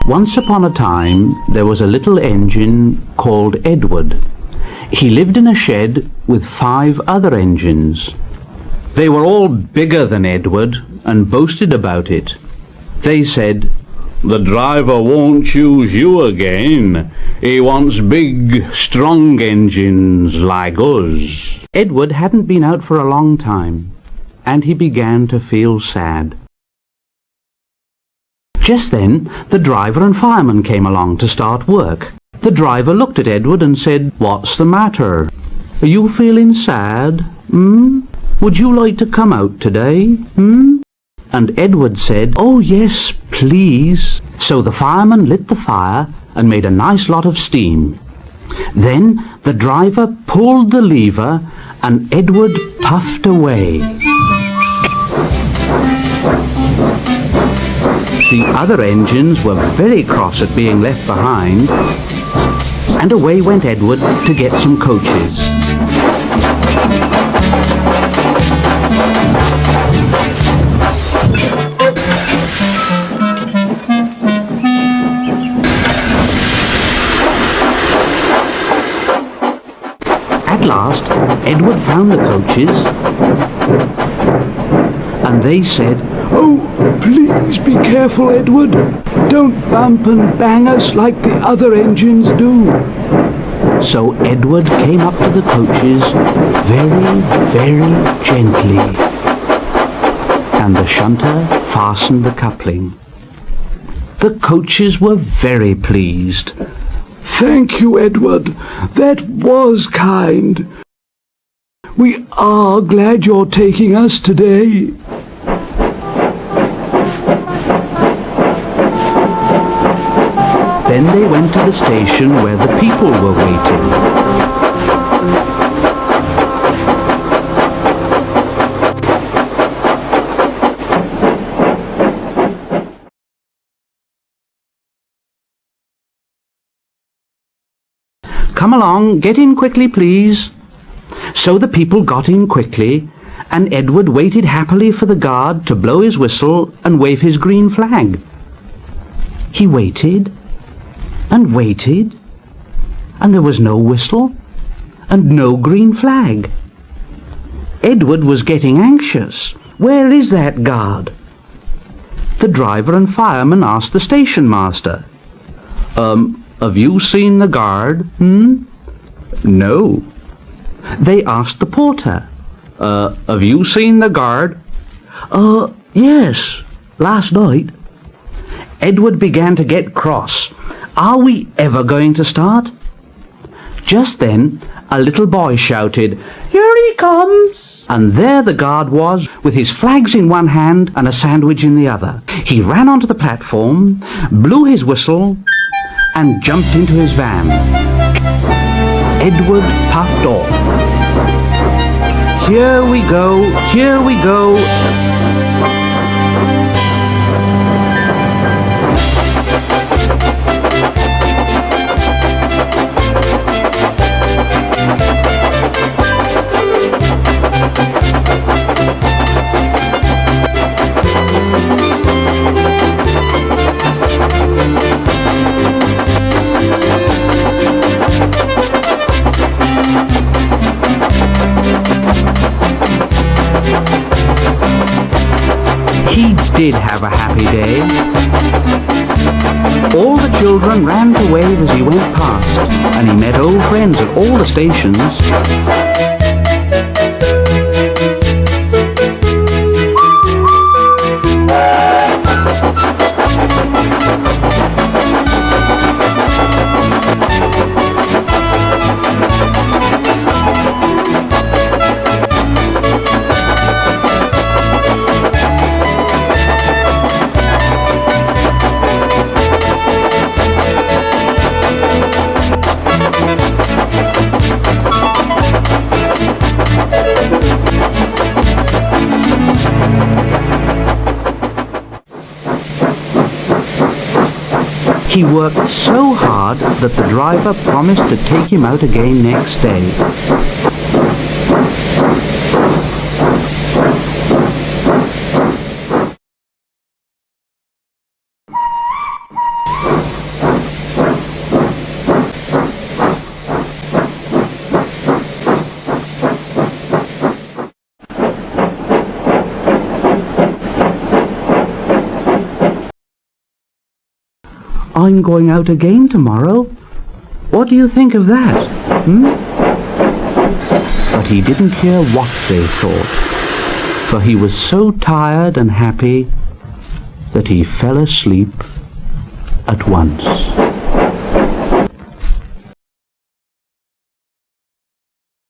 Once upon a time, there was a little engine called Edward. He lived in a shed with 5 other engines. They were all bigger than Edward and boasted about it. They said, "The driver won't choose you again. He wants big, strong engines like us." Edward hadn't been out for a long time, and he began to feel sad. Just then, the driver and fireman came along to start work. The driver looked at Edward and said, "What's the matter? Are you feeling sad? Would you like to come out today? And Edward said, "Oh yes, please." So the fireman lit the fire and made a nice lot of steam. Then the driver pulled the lever and Edward puffed away. The other engines were very cross at being left behind, and away went Edward to get some coaches. At last, Edward found the coaches, and they said, "Oh, please be careful, Edward. Don't bump and bang us like the other engines do." So Edward came up to the coaches very, very gently, and the shunter fastened the coupling. The coaches were very pleased. "Thank you, Edward. That was kind. We are glad you're taking us today." Then they went to the station where the people were waiting. "Come along, get in quickly, please." So the people got in quickly, and Edward waited happily for the guard to blow his whistle and wave his green flag. He waited and waited, and there was no whistle and no green flag. Edward was getting anxious. Where is that guard? The driver and fireman asked the station master, "Have you seen the guard?" "No." They asked the porter, "Have you seen the guard?" Yes, last night." Edward began to get cross. Are we ever going to start? Just then, a little boy shouted, "Here he comes!" And there the guard was, with his flags in one hand and a sandwich in the other. He ran onto the platform, blew his whistle, and jumped into his van. Edward puffed off. "Here we go, here we go." He did have a happy day. All the children ran to wave as he went past, and he met old friends at all the stations. He worked so hard that the driver promised to take him out again next day. I'm going out again tomorrow. What do you think of that, But he didn't care what they thought, for he was so tired and happy that he fell asleep at once.